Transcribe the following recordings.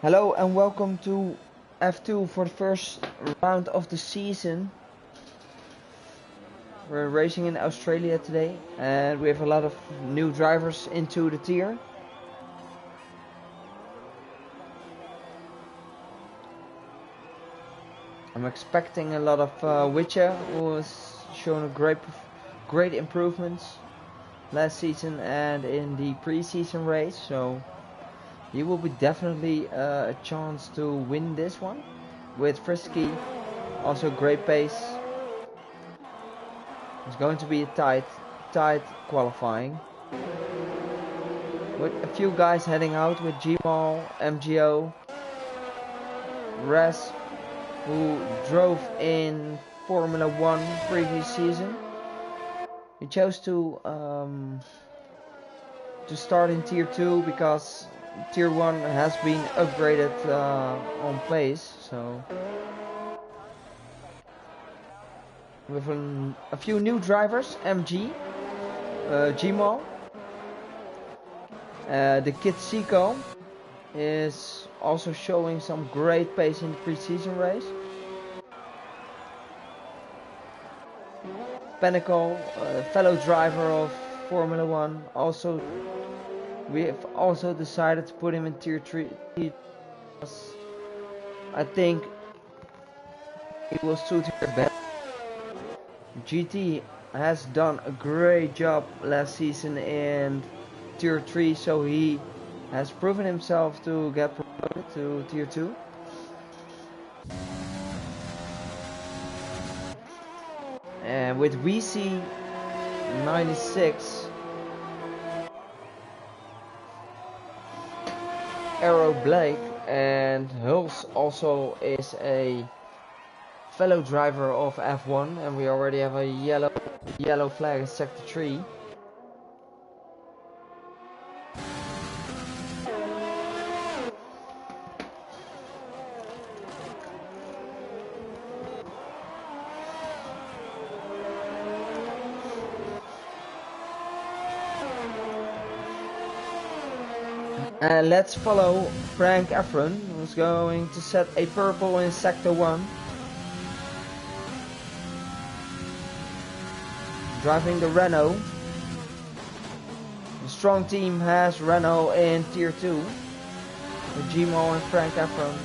Hello and welcome to F2 for the first round of the season. We're racing in Australia today and we have a lot of new drivers into the tier. I'm expecting a lot of Witcher, who has shown great improvements last season and in the pre-season race, so he will be definitely a chance to win this one. With Frisky, also great pace. It's going to be a tight qualifying. With a few guys heading out with Gmal, MGO, Res, who drove in Formula 1 previous season. He chose to start in Tier 2 because Tier 1 has been upgraded on pace, so with a few new drivers. MG, Gmal, the kid Seiko is also showing some great pace in the pre-season race. Pinnacle, fellow driver of Formula 1, we have also decided to put him in Tier 3. I think he will suit here better. GT has done a great job last season in Tier 3, so he has proven himself to get promoted to Tier 2. And with WC 96, Arrow Blake, and Hulse also is a fellow driver of F1, and we already have a yellow flag in Sector 3. And let's follow Frank Efron, who's going to set a purple in Sector 1. Driving the Renault. The strong team has Renault in Tier 2. With Gmal and Frank Efron.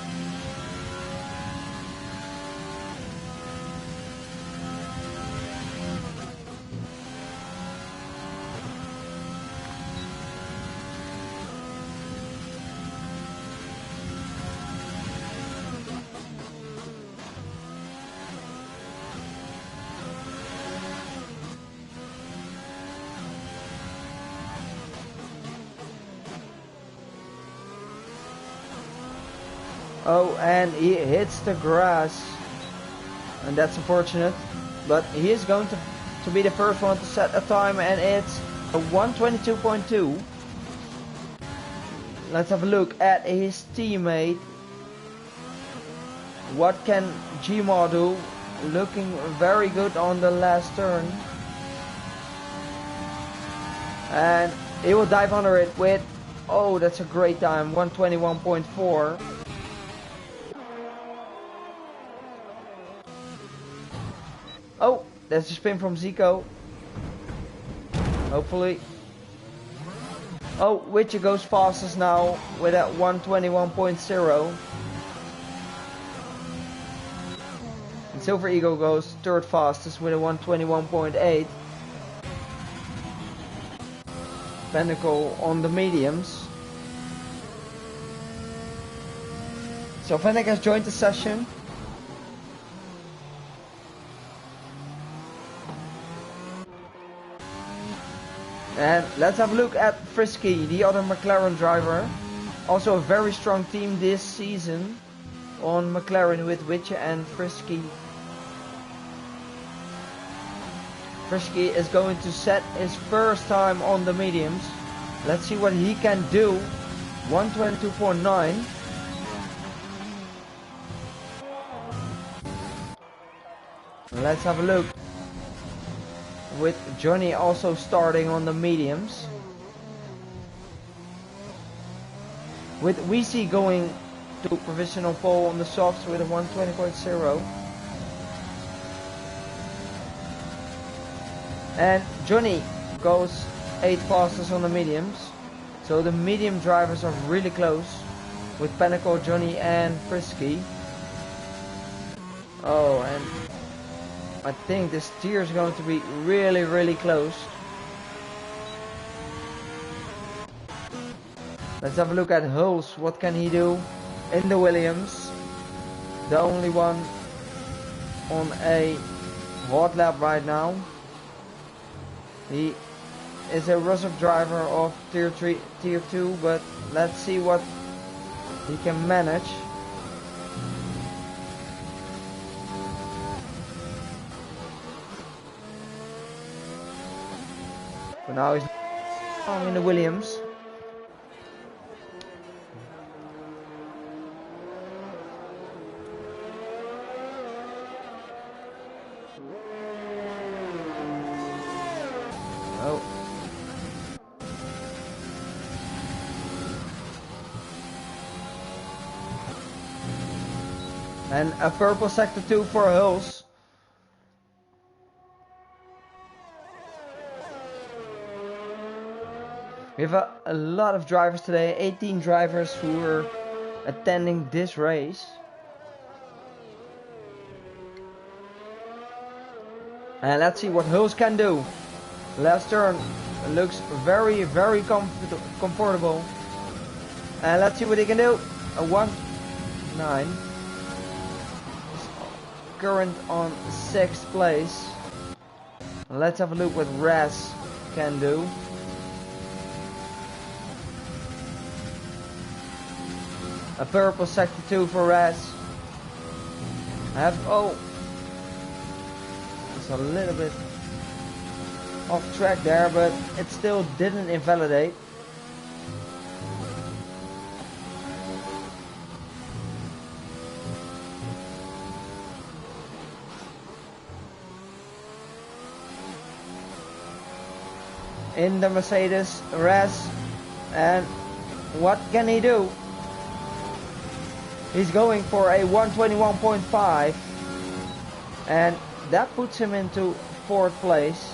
Oh, and he hits the grass, and that's unfortunate, but he is going to be the first one to set a time, and it's a 1:22.2. Let's have a look at his teammate. What can Gmal do? Looking very good on the last turn, and he will dive under it with, oh, that's a great time, 1:21.4. Oh, that's a spin from Zico. Hopefully. Oh, Witcher goes fastest now with that 1:21.0. And Silver Eagle goes third fastest with a 1:21.8. Pinnacle on the mediums. So Fennec has joined the session. And let's have a look at Frisky, the other McLaren driver. Also a very strong team this season on McLaren with Witcher and Frisky. Frisky is going to set his first time on the mediums. Let's see what he can do. 1:22.9. Let's have a look. With Johnny also starting on the mediums. With WC going to provisional pole on the softs with a 120.0. And Johnny goes 8 fastest on the mediums. So the medium drivers are really close with Pinnacle, Johnny and Frisky. Oh, and I think this tier is going to be really close. Let's have a look at Hulse. What can he do in the Williams? The only one on a hot lap right now. He is a Russell driver of tier 2, but let's see what he can manage. But now he's in the Williams. Oh. And a purple sector 2 for Hulse. We have a lot of drivers today, 18 drivers who are attending this race. And let's see what Hulse can do. Last turn looks very comfortable. And let's see what he can do. A 1.9. Current on 6th place. Let's have a look what Raz can do. A purple sector 2 for Raz. It's a little bit off track there, but it still didn't invalidate. In the Mercedes, Raz, and what can he do? He's going for a 121.5, and that puts him into 4th place.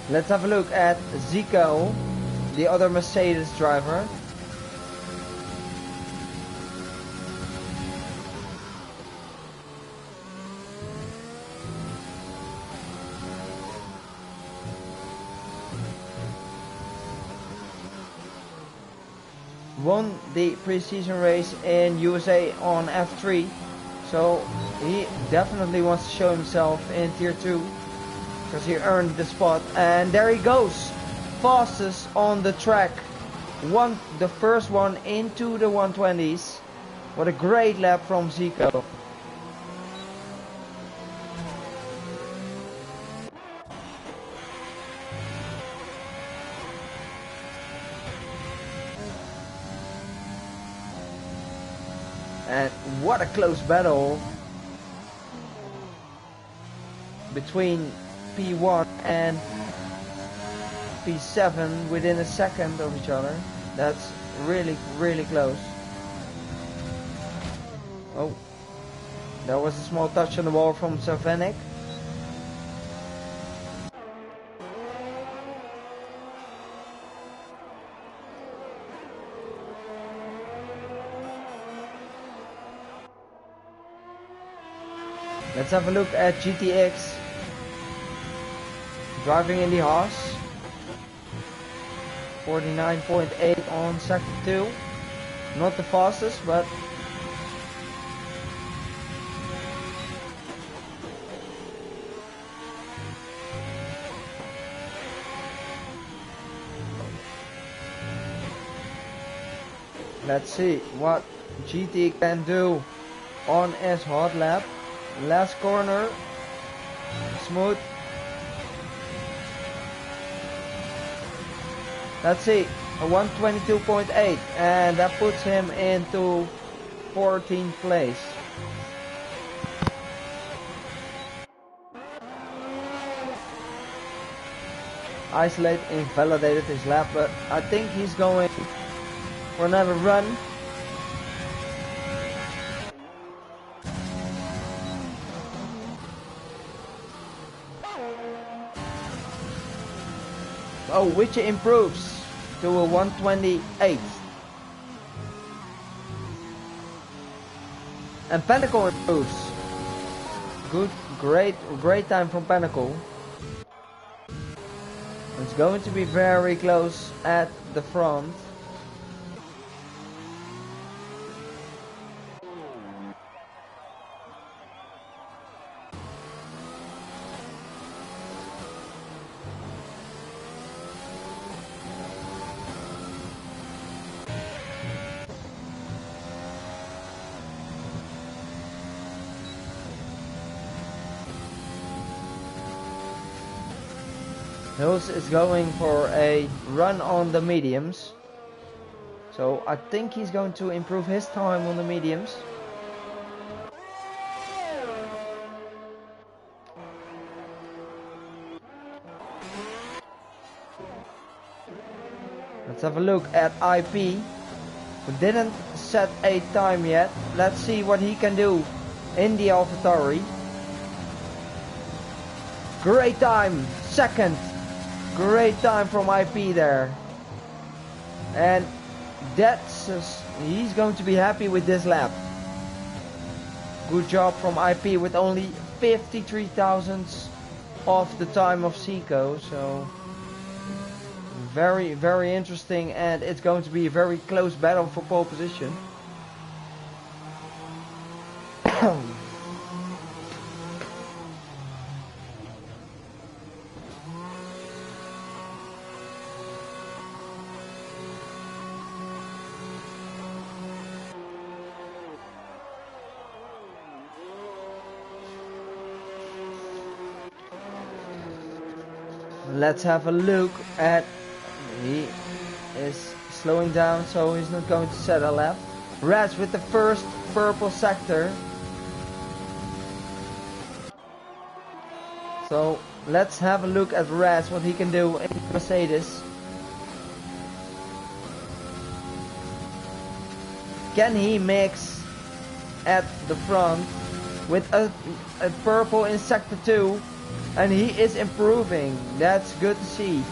Let's have a look at Zico, the other Mercedes driver. Won the pre-season race in USA on F3, so he definitely wants to show himself in tier 2. Because he earned the spot, and there he goes, fastest on the track, the first one into the 120s. What a great lap from Zico. And what a close battle between P1 and P7 within a second of each other. That's really close. Oh, that was a small touch on the ball from Savanic. Let's have a look at GTX. Driving in the Haas. 49.8 on sector 2. Not the fastest, but Let's see what GT can do on his hot lap. Last corner, smooth. Let's see, a 122.8, and that puts him into 14th place. Isolate invalidated his lap, but I think he's going for another run. Oh, which improves to a 128. And Pinnacle improves. Good, great time from Pinnacle. It's going to be very close at the front. Hills is going for a run on the mediums. So I think he's going to improve his time on the mediums. Let's have a look at IP. We didn't set a time yet. Let's see what he can do in the AlphaTauri. Great time, second. Great time from IP there. And he's going to be happy with this lap. Good job from IP with only 53 thousandths off the time of Seco. So very, very interesting, and it's going to be a very close battle for pole position. Let's have a look at, he is slowing down, so he's not going to set a lap. Raz with the first purple sector. So let's have a look at Raz, what he can do in Mercedes. Can he mix at the front with a purple in sector 2? And he is improving. That's good to see.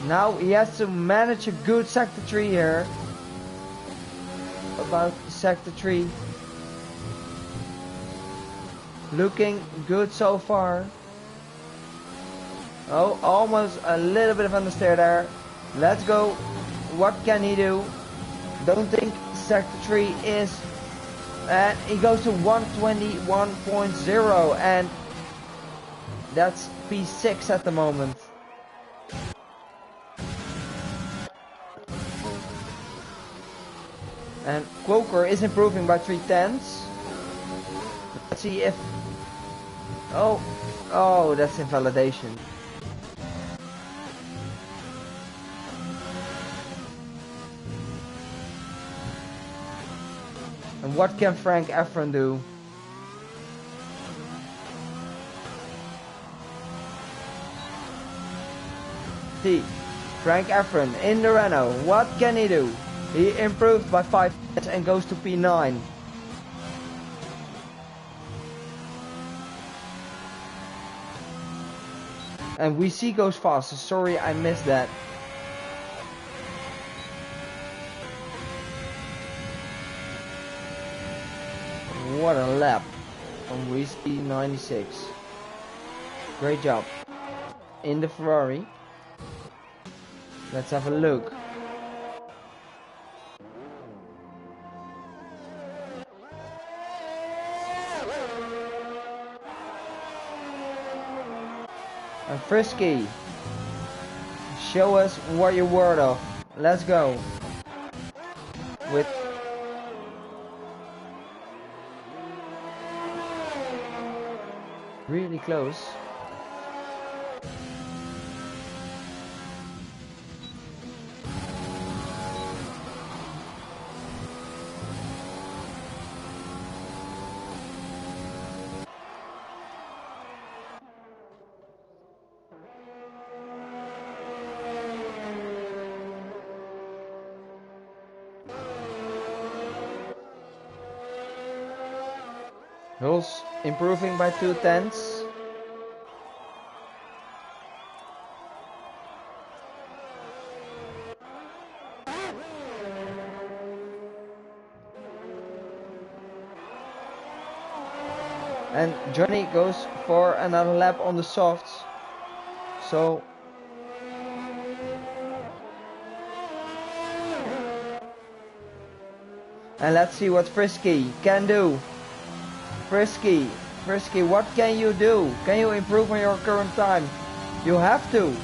Now he has to manage a good sector 3 here. About sector 3. Looking good so far. Oh, almost a little bit of understeer there. Let's go. What can he do? Don't think sector 3 is... And he goes to 121.0, and that's P6 at the moment. And Quoker is improving by 3/10. Let's see if... Oh, that's invalidation. And what can Frank Efron do? See, Frank Efron in the Renault. What can he do? He improved by 5 and goes to P9. And we see goes faster. Sorry, I missed that. What a lap from Whiskey 96. Great job. In the Ferrari. Let's have a look. And Frisky Show us what you're worth of. Let's go. With really close. Hulls improving by 2/10. And Johnny goes for another lap on the softs. So and let's see what Frisky can do. Frisky, what can you do? Can you improve on your current time? You have to.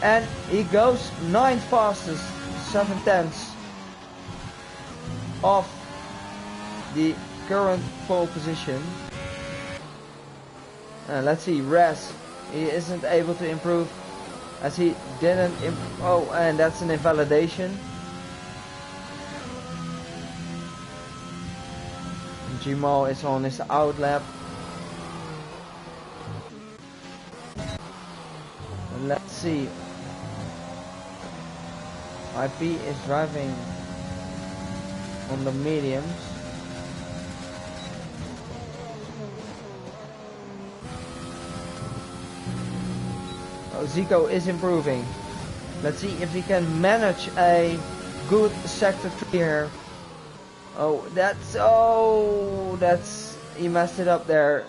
And he goes 9th fastest, 7/10 off the current pole position. And let's see, Res, he isn't able to improve as he didn't oh, and that's an invalidation. Jamal is on his out lap. And let's see. IP is driving on the mediums. Oh, Zico is improving. Let's see if he can manage a good sector 3 here. Oh, that's, he messed it up there.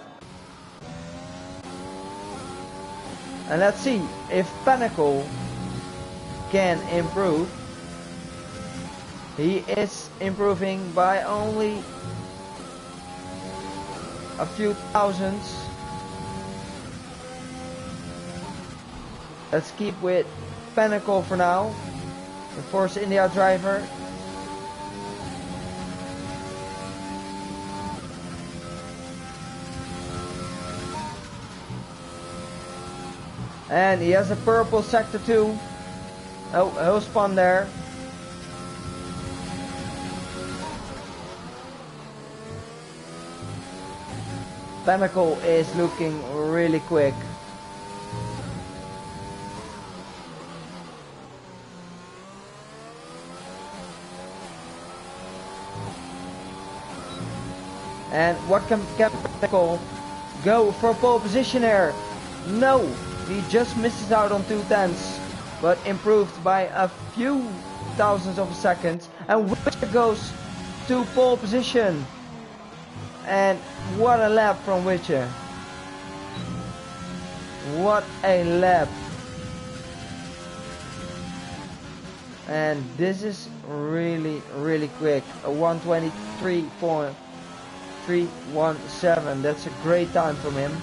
And let's see if Pinnacle can improve. He is improving by only a few thousands. Let's keep with Pinnacle for now. The Force India driver. And he has a purple sector 2. Oh, he'll spun there. Pinnacle is looking really quick. And what can Pinnacle go for pole position here? No, he just misses out on 2/10, but improved by a few thousandths of a second. And Witcher goes to pole position. And what a lap from Witcher. What a lap. And this is really, really quick. A 1:23.317. That's a great time from him.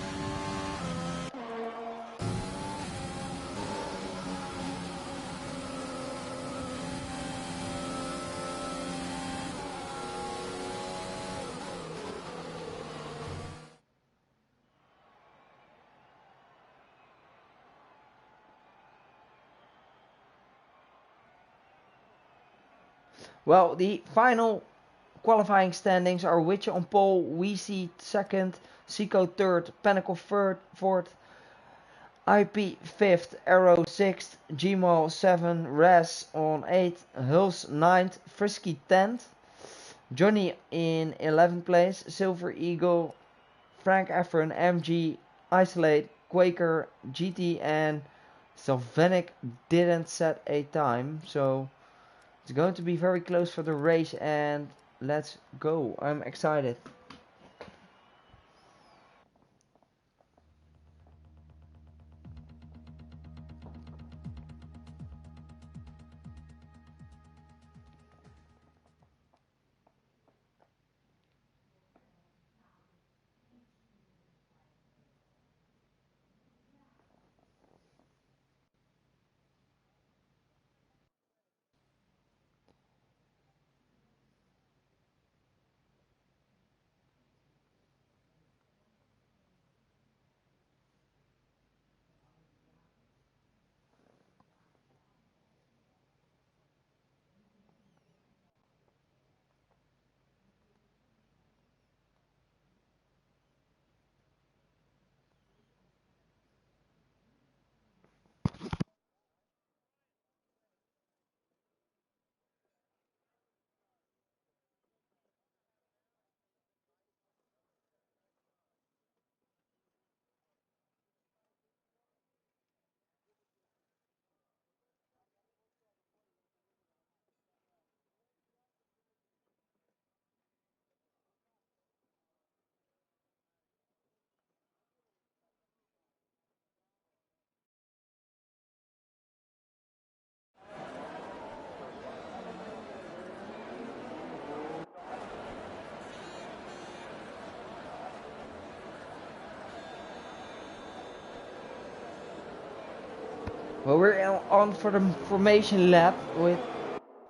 Well, the final qualifying standings are Witcher on pole, Weezy second, Zico third, Pinnacle fourth, IP 5th, Arrow 6th, Gmal 7, Raz on 8th, Hulls 9th, Frisky 10th, Johnny in 11th place, Silver Eagle, Frank Efron, MG, Isolate, Quaker, GT and Sylvanic didn't set a time, so it's going to be very close for the race and let's go. I'm excited. Well, we're on for the formation lap, with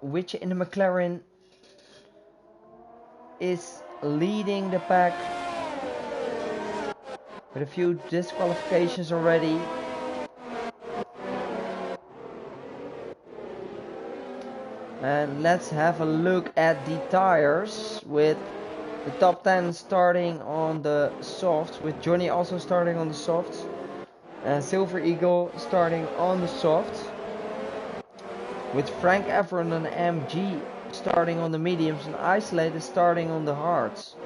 which in the McLaren is leading the pack with a few disqualifications already. And let's have a look at the tires, with the top 10 starting on the softs, with Johnny also starting on the softs, and Silver Eagle starting on the softs, with Frank Efron and MG starting on the mediums, and Isolated starting on the hards.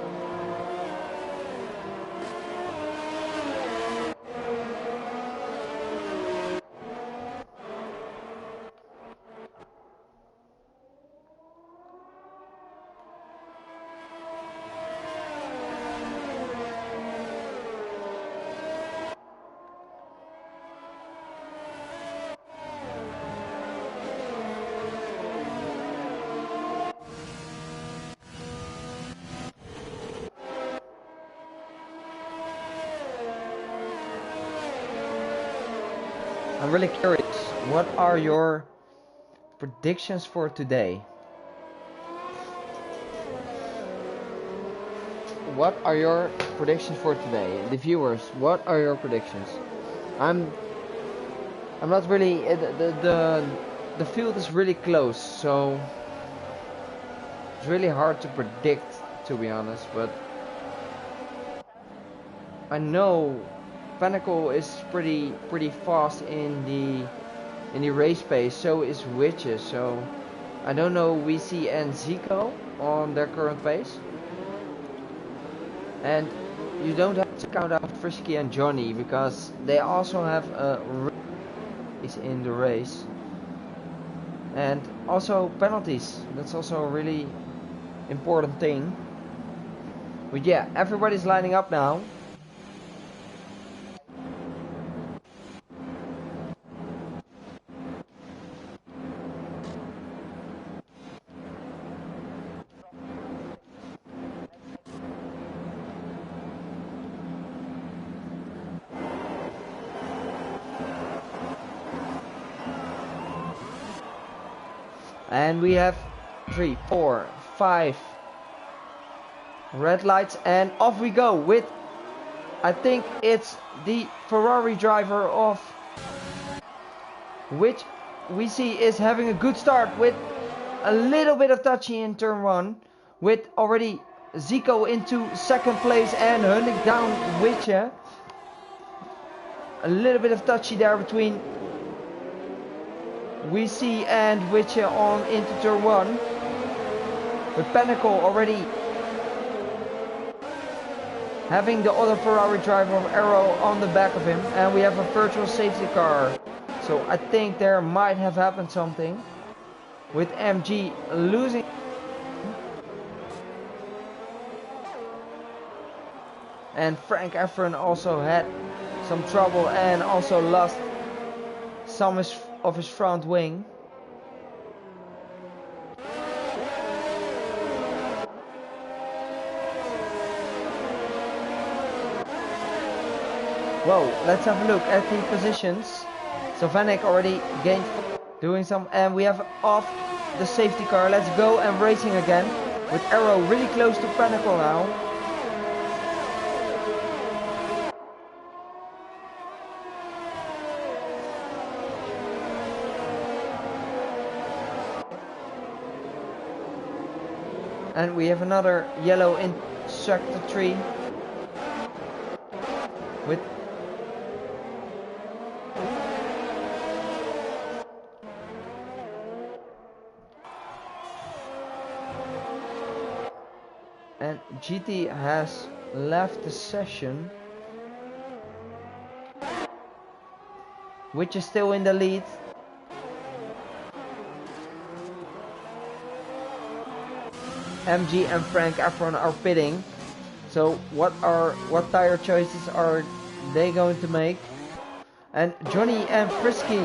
I'm really curious, what are your predictions for today? What are your predictions for today? The viewers, what are your predictions? I'm not really, the field is really close, so it's really hard to predict, to be honest, but I know Pinnacle is pretty fast in the race pace, so is Witches, so I don't know VC and Zico on their current pace. And you don't have to count out Frisky and Johnny, because they also have a race in the race. And also penalties, that's also a really important thing. But yeah, everybody's lining up now. And we have 3, 4, 5 red lights, and off we go with, I think it's the Ferrari driver of, which we see is having a good start with a little bit of touchy in turn 1, with already Zico into second place and hunting down Witcher. A little bit of touchy there between VC and Witcher on into turn 1, with Pinnacle already having the other Ferrari driver of Arrow on the back of him, and we have a virtual safety car. So I think there might have happened something with MG losing. And Frank Efron also had some trouble and also lost some of his front wing. Whoa, let's have a look at the positions. So Vanek already gained, doing some, and we have off the safety car. Let's go and racing again, with Arrow really close to Pinnacle now. And we have another yellow in sector 3 with and GT has left the session, which is still in the lead. MG and Frank Efron are pitting. So what tire choices are they going to make? And Johnny and Frisky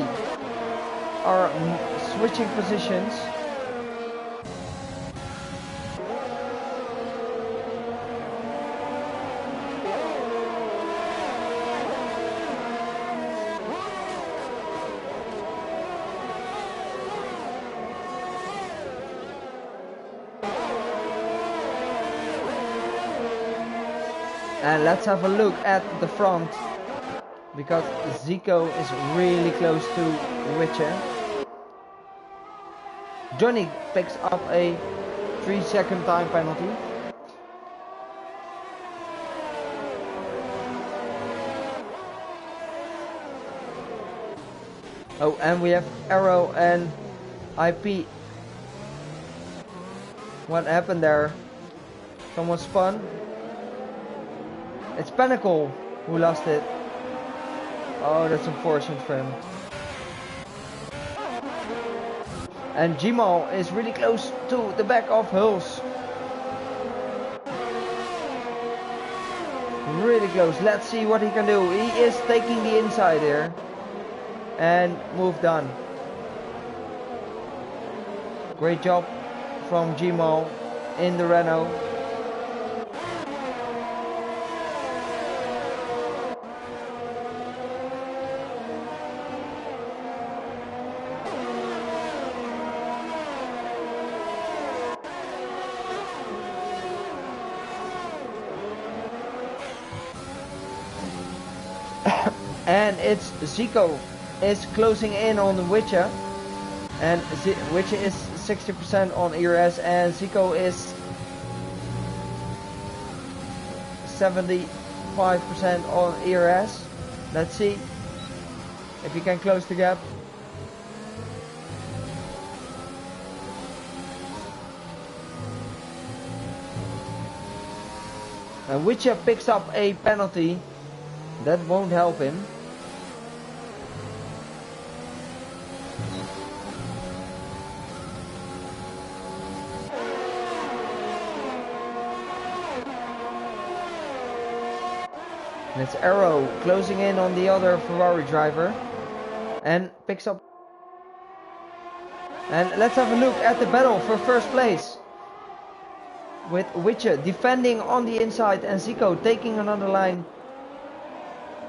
are switching positions. And let's have a look at the front, because Zico is really close to Witcher. Johnny picks up a 3-second time penalty. Oh, and we have Arrow and IP. What happened there? Someone spun. It's Pinnacle who lost it. Oh, that's unfortunate for him. And Gmal is really close to the back of Hulse. Really close. Let's see what he can do. He is taking the inside here. And move done. Great job from Gmal in the Renault. And it's Zico is closing in on the Witcher, and Witcher is 60% on ERS and Zico is 75% on ERS. Let's see if he can close the gap. And Witcher picks up a penalty. That won't help him. And it's Arrow closing in on the other Ferrari driver and picks up. And let's have a look at the battle for first place, with Witcher defending on the inside and Zico taking another line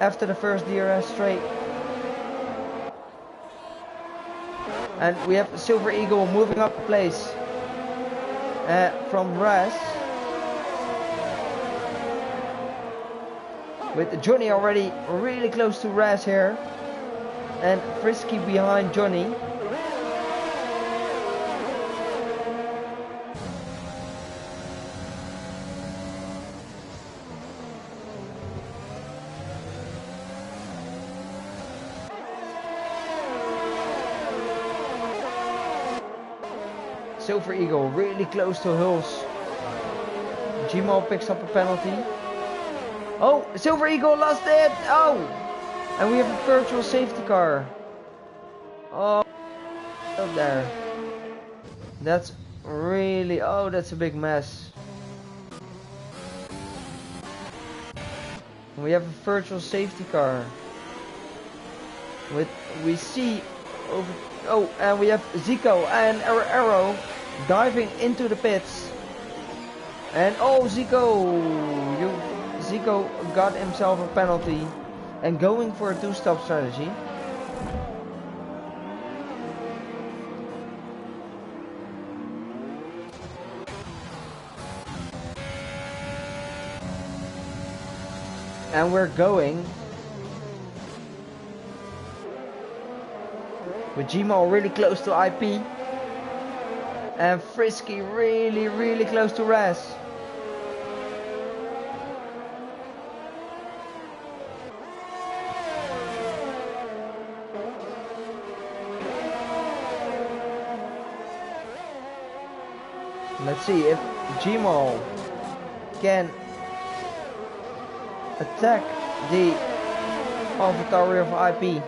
after the first DRS straight. And we have Silver Eagle moving up a place from Raz, with Johnny already really close to Raz here, and Frisky behind Johnny. Silver Eagle really close to Hulse. Gmal picks up a penalty. Oh, Silver Eagle lost it! Oh! And we have a virtual safety car. Oh, up there. That's really... Oh, that's a big mess. We have a virtual safety car. We see over... Oh, and we have Zico and Arrow diving into the pits. And oh, Zico got himself a penalty and going for a two-stop strategy. And we're going with Gmal really close to IP and Frisky really close to Raz. Let's see if Gmal can attack the AlphaTauri of IP.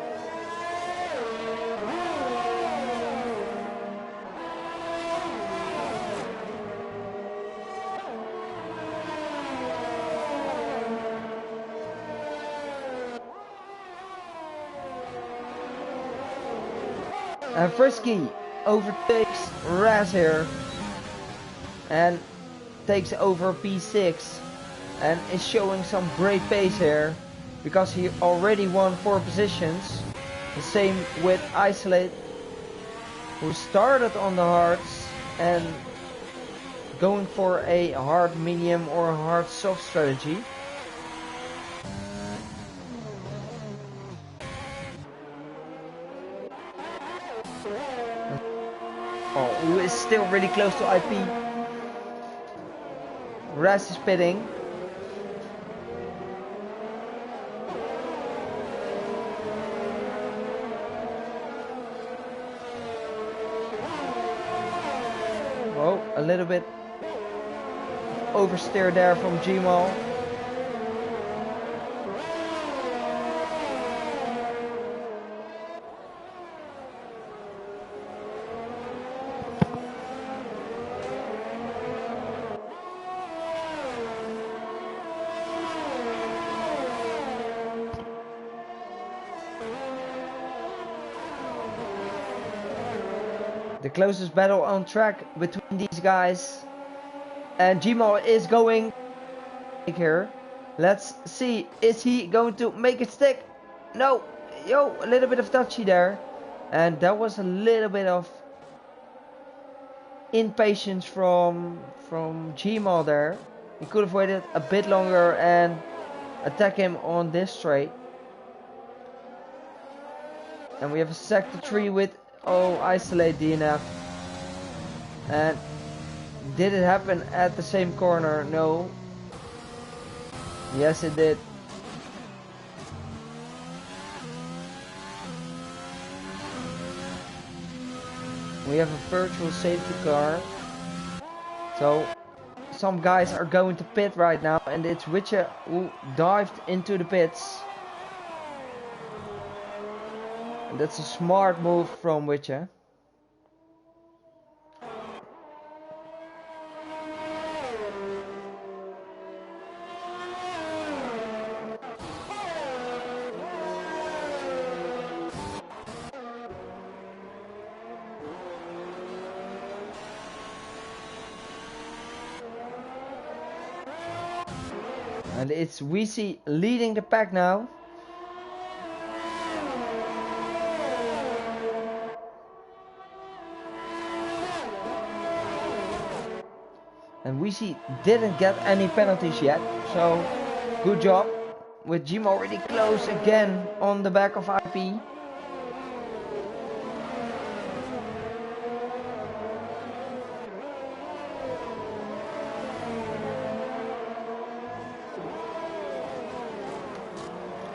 And Frisky overtakes Raz here and takes over P6 and is showing some great pace here because he already won 4 positions. The same with Isolate, who started on the hards and going for a hard medium or hard soft strategy. who is still really close to IP. Rest is pitting. Whoa, a little bit oversteer there from Gmal. The closest battle on track between these guys, and Gmal is going here. Let's see, is he going to make it stick? No, yo, a little bit of touchy there, and that was a little bit of impatience from Gmal there. He could have waited a bit longer and attack him on this straight. And we have a sector 3 with isolate DNF. And did it happen at the same corner? No. Yes, it did. We have a virtual safety car. So some guys are going to pit right now, and it's Witcher who dived into the pits. And that's a smart move from Witcher. And it's WC leading the pack now. And WC didn't get any penalties yet, so good job. With Gmal already close again on the back of IP.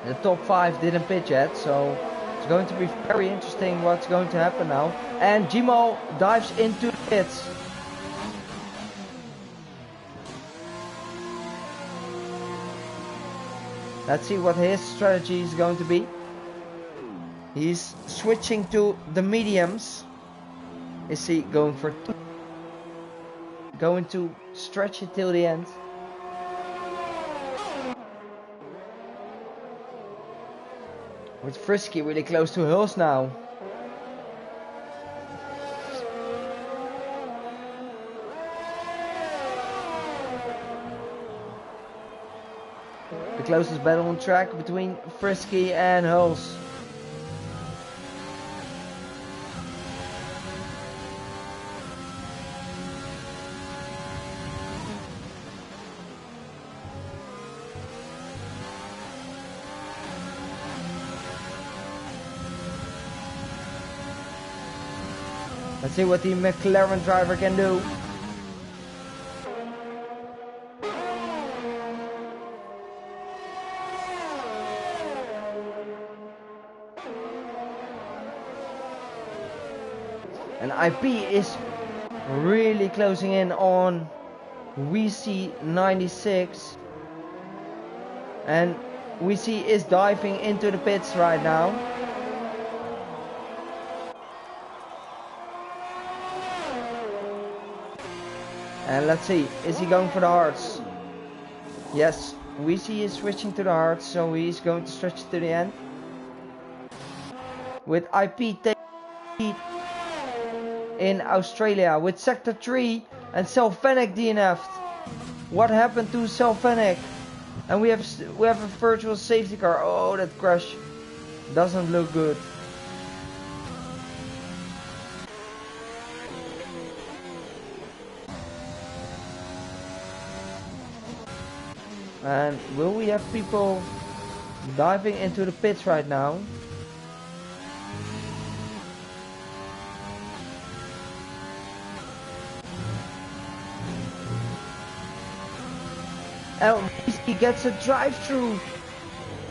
The top 5 didn't pitch yet, so it's going to be very interesting what's going to happen now. And Gmal dives into the pits. Let's see what his strategy is going to be. He's switching to the mediums. Is he going for 2? Going to stretch it till the end. With Frisky really close to Hulse now. The closest battle on track between Frisky and Hulse. Let's see what the McLaren driver can do. And IP is really closing in on WC96. And WC is diving into the pits right now. And let's see, is he going for the hards? Yes, WC is switching to the hards, so he's going to stretch it to the end. With IP taking lead in Australia with sector 3 and Selfenic DNF'd. What happened to Selfenic? And we have a virtual safety car. Oh, that crash doesn't look good. And will we have people diving into the pits right now? And he gets a drive-through.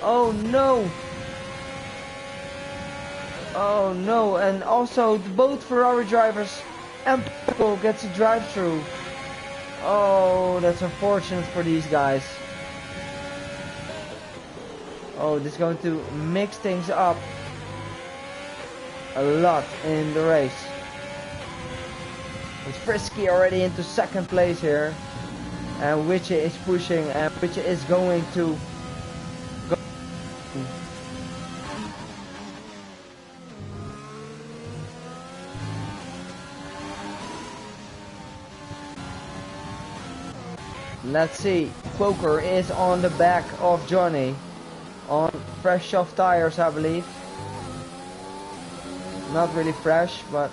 Oh no. Oh no, and also both Ferrari drivers and Pico gets a drive-through. Oh, that's unfortunate for these guys. Oh, this is going to mix things up a lot in the race. With Frisky already into second place here. And Witcher is pushing, and Witcher is going to go. Let's see, Quoker is on the back of Johnny on fresh soft tires, I believe. Not really fresh, but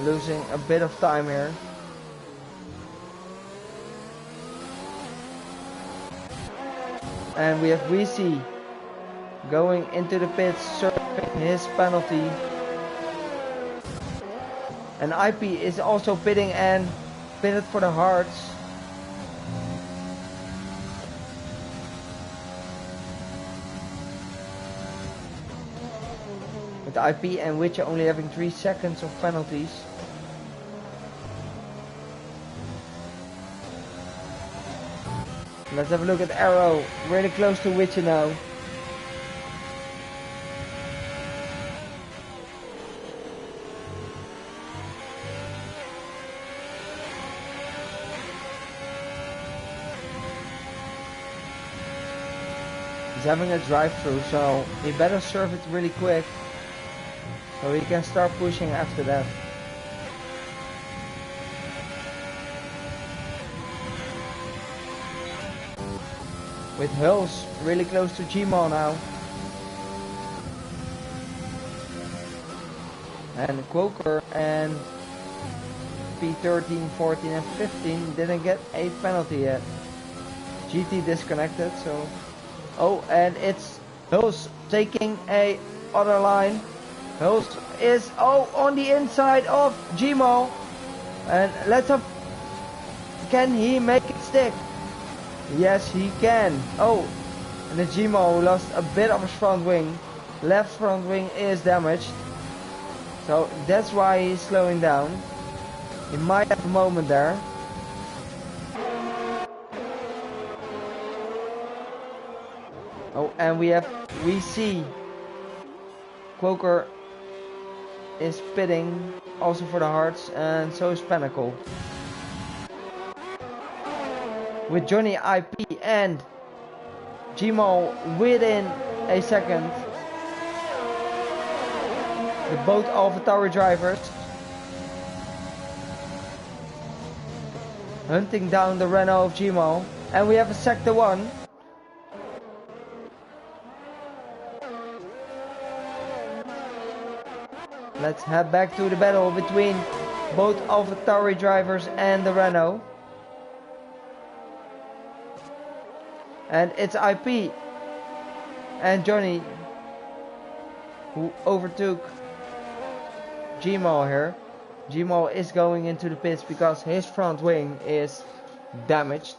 losing a bit of time here. And we have WC going into the pits, serving his penalty. And IP is also pitting and pitted for the hards. With IP and Witcher only having 3 seconds of penalties. Let's have a look at Arrow, really close to Witcher now. He's having a drive-through, so he better serve it really quick, so he can start pushing after that. With Hulse really close to Gmo now. And Quoker and P13, 14 and 15 didn't get a penalty yet. GT disconnected, so... Oh, and it's Hulse taking a other line. Hulse is on the inside of Gmo. And let's have... Can he make it stick? Yes, he can. Oh, and the Gmo lost a bit of his front wing. Left front wing is damaged. So that's why he's slowing down. He might have a moment there. Oh, and we see Quoker is pitting also for the hearts, and so is Pinnacle. With Johnny, IP and Gmo within a second. With both AlphaTauri drivers hunting down the Renault of Gmo. And we have a sector 1. Let's head back to the battle between both AlphaTauri drivers and the Renault. And it's IP and Johnny who overtook Gmo here. Gmo is going into the pits because his front wing is damaged.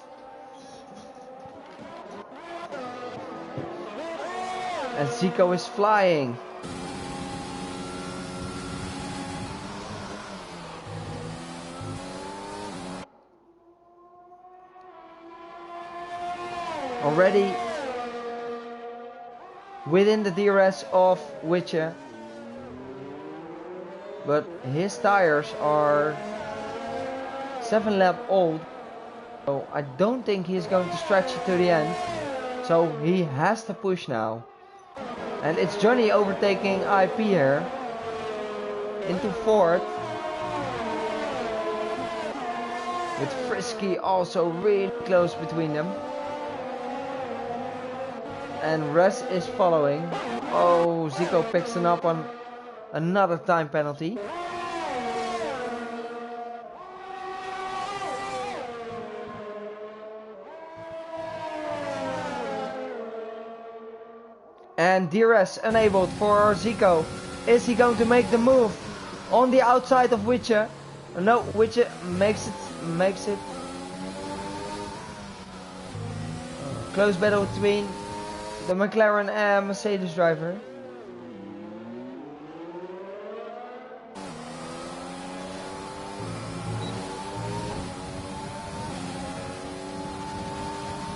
And Zico is flying. Already within the DRS of Witcher, but his tires are 7 lap old, so I don't think he's going to stretch it to the end, so he has to push now. And it's Johnny overtaking IP here into 4th, with Frisky also really close between them. And Russ is following. Oh, Zico picks him up on another time penalty. And DRS enabled for Zico. Is he going to make the move on the outside of Witcher? No, Witcher makes it Close battle between the McLaren and Mercedes driver.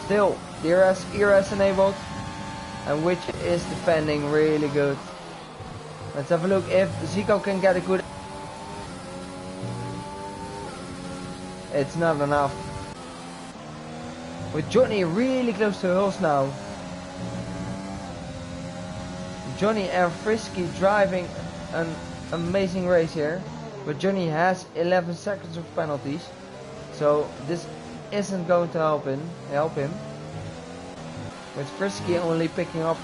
Still, ERS enabled, and which is defending really good. Let's have a look if Zico can get a good... It's not enough. With Johnny really close to Hulse now. Johnny and Frisky driving an amazing race here. But Johnny has 11 seconds of penalties. So this isn't going to help him. With Frisky only picking up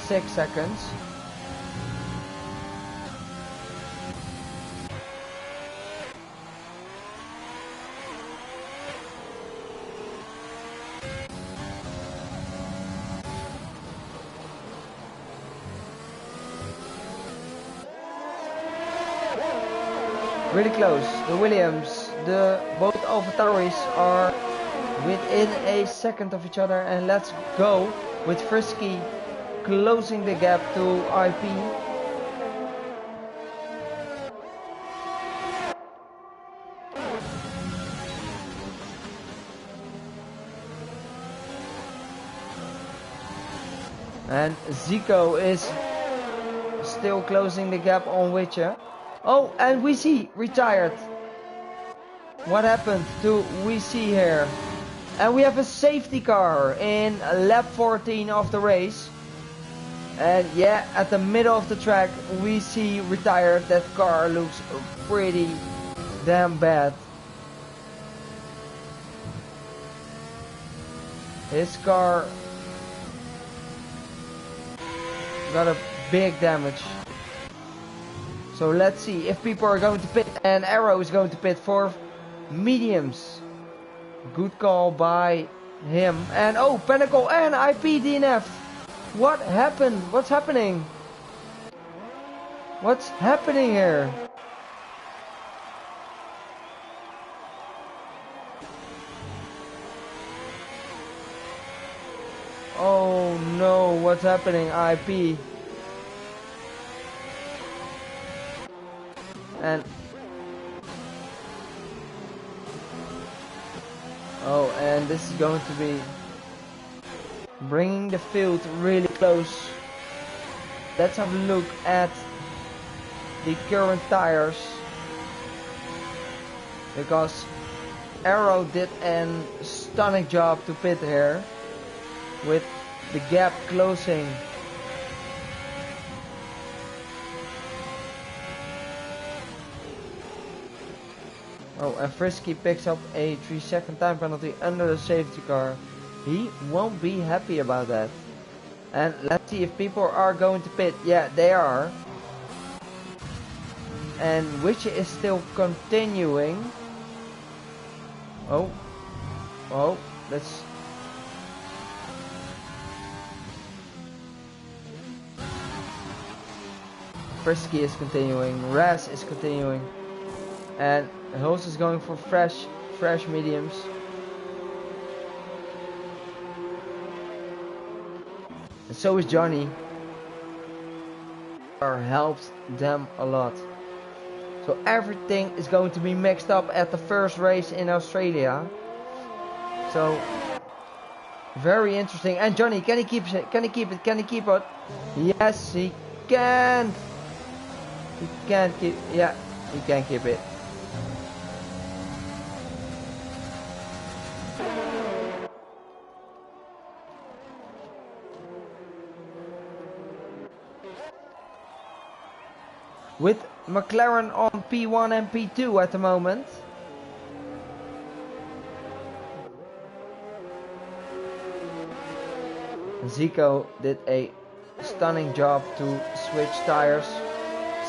6 seconds. Really close. The Williams, both AlphaTauris are within a second of each other, and let's go with Frisky closing the gap to IP. And Zico is still closing the gap on Witcher. Oh, and we see retired. What happened to we see here? And we have a safety car in lap 14 of the race. And yeah, at the middle of the track we see retired. That car looks pretty damn bad. His car got a big damage. So let's see if people are going to pit, and Arrow is going to pit for mediums. Good call by him. And oh, Pinnacle and IP DNF. What happened? What's happening? What's happening here? Oh no, what's happening? IP. And oh, and this is going to be bringing the field really close. Let's have a look at the current tires, because Arrow did a stunning job to pit here with the gap closing. Oh, and Frisky picks up a 3-second time penalty under the safety car. He won't be happy about that. And let's see if people are going to pit. Yeah, they are. And Witcher is still continuing. Oh, let's... Frisky is continuing. Raz is continuing. And Hulse is going for fresh mediums. And so is Johnny. Helped them a lot. So everything is going to be mixed up at the first race in Australia. So very interesting. And Johnny, can he keep it? Can he keep it? Can he keep it? Yes, he can. He can keep. Yeah, he can keep it. With McLaren on P1 and P2 at the moment. Zico did a stunning job to switch tires.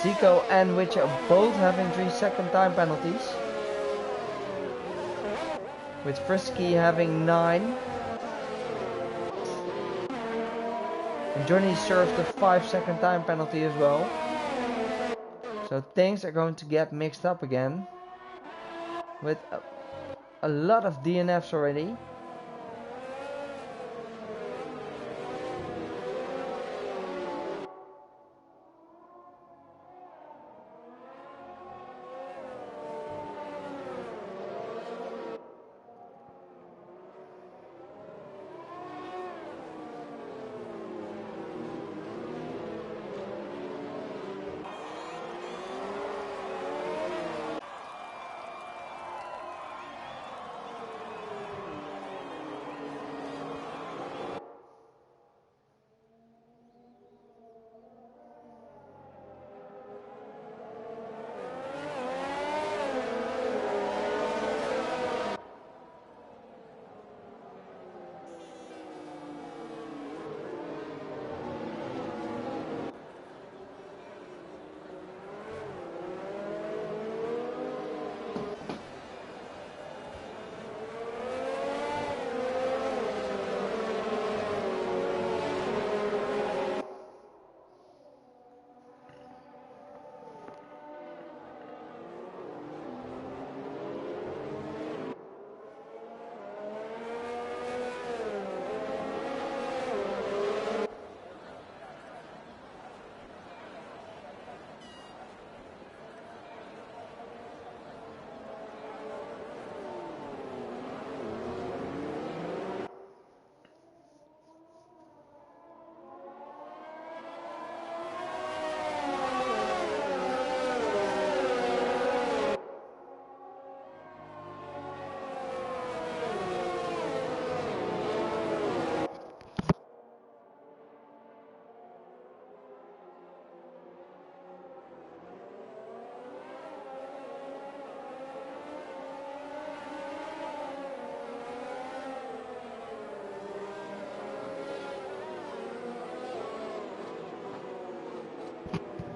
Zico and Witcher are both having 3-second time penalties. With Frisky having 9. And Johnny served a 5-second time penalty as well. So things are going to get mixed up again. With a lot of DNFs already.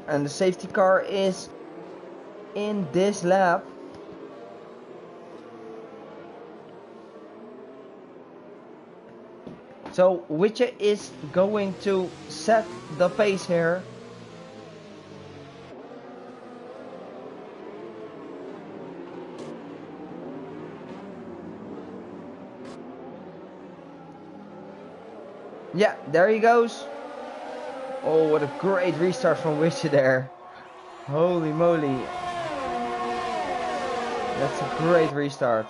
And the safety car is in this lap. So Witcher is going to set the pace here. Yeah, there he goes. Oh, what a great restart from Witcher there. Holy moly. That's a great restart.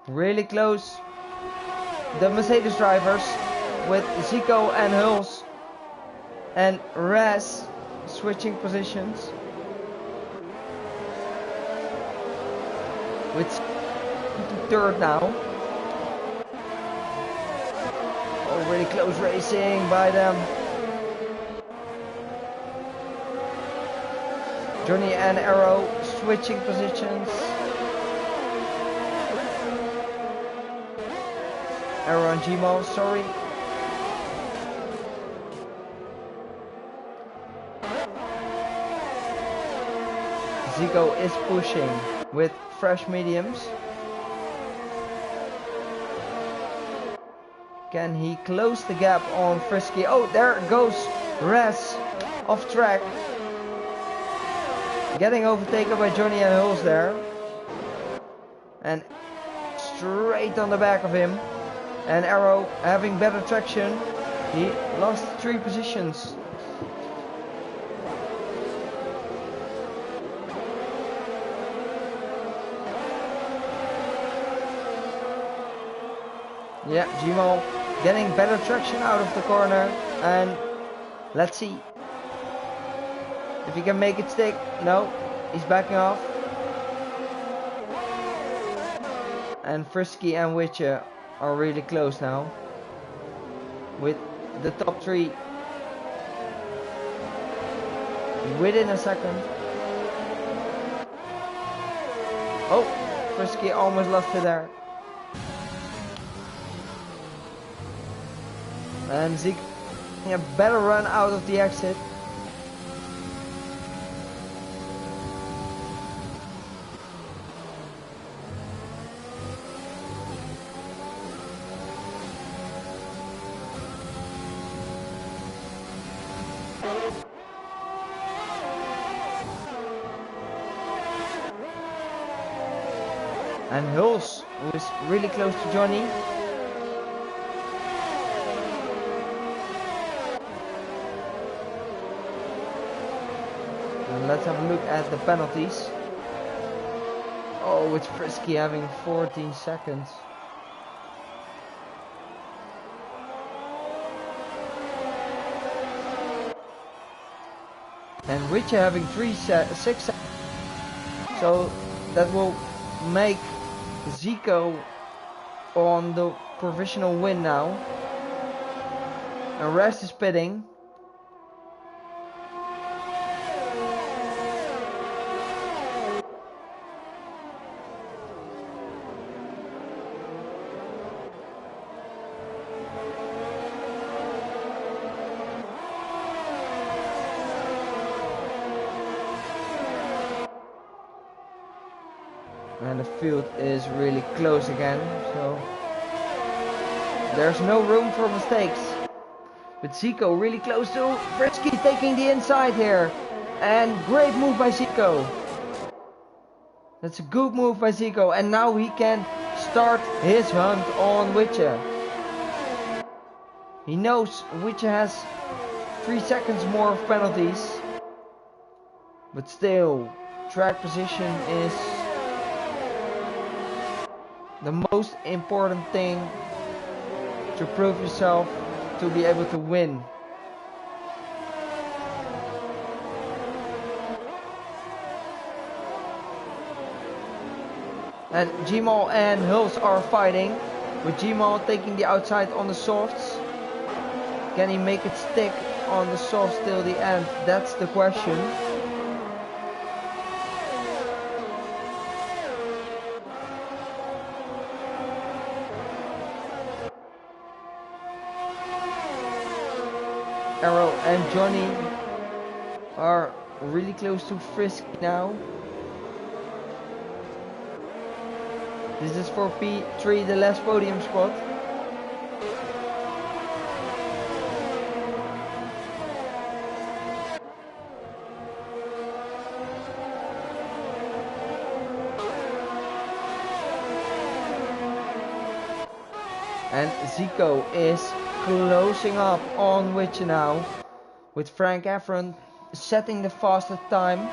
Really close. The Mercedes drivers with Zico and Hulse and Raz switching positions. With third now. Oh, really close racing by them. Johnny and Arrow switching positions. Arrow and Gmo, sorry. Zico is pushing with fresh mediums. Can he close the gap on Frisky? Oh, there goes Raz off track. Getting overtaken by Johnny and Hulse there. And straight on the back of him. And Arrow having better traction. He lost 3 positions. Yeah, Gmo getting better traction out of the corner. And let's see if he can make it stick. No, he's backing off. And Frisky and Witcher are really close now. With the top 3 within a second. Oh, Frisky almost lost it there. And Zeke a better run out of the exit. And Hulse, who is really close to Johnny. And let's have a look at the penalties. Oh, it's Frisky having 14 seconds. And Witcher having 6 seconds. So that will make Zico on the provisional win now. And Raz is pitting. And the field is really close again, so there's no room for mistakes. But Zico really close to Frisky, taking the inside here. And great move by Zico. That's a good move by Zico. And now he can start his hunt on Witcher. He knows Witcher has 3 seconds more of penalties. But still, track position is the most important thing to prove yourself to be able to win. And Gmo and Hulse are fighting, with Gmo taking the outside on the softs. Can he make it stick on the softs till the end? That's the question. Arrow and Johnny are really close to Frisky now. This is for P3, the last podium spot. And Zico is closing up on Witcher now, with Frank Efron setting the fastest time.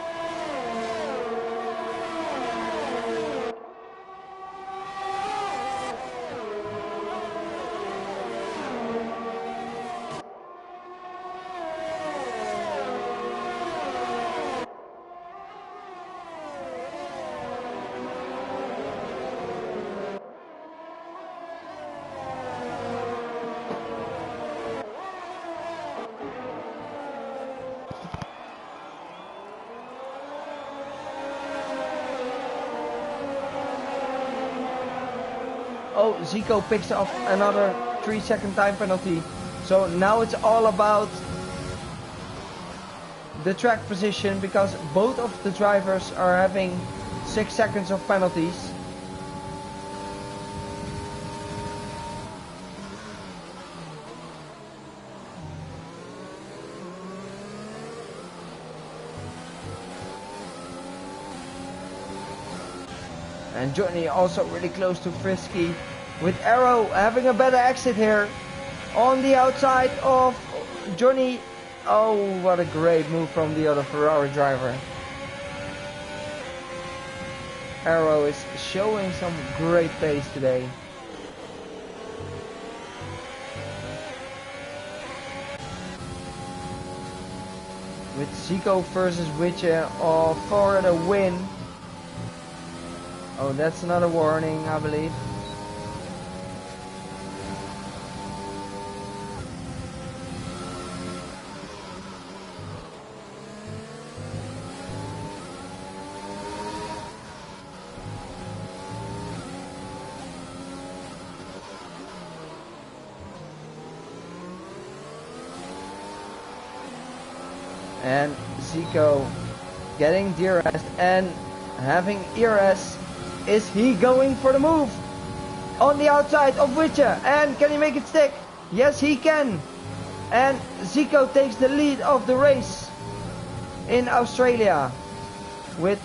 Oh, Zico picks up another 3-second time penalty. So now it's all about the track position, because both of the drivers are having 6 seconds of penalties. And Johnny also really close to Frisky, with Arrow having a better exit here on the outside of Johnny. Oh, what a great move from the other Ferrari driver. Arrow is showing some great pace today. With Zico versus Witcher for the win. Oh, that's another warning, I believe. And Zico getting DRS and having ERS. Is he going for the move on the outside of Witcher? And can he make it stick? Yes, he can. And Zico takes the lead of the race in Australia with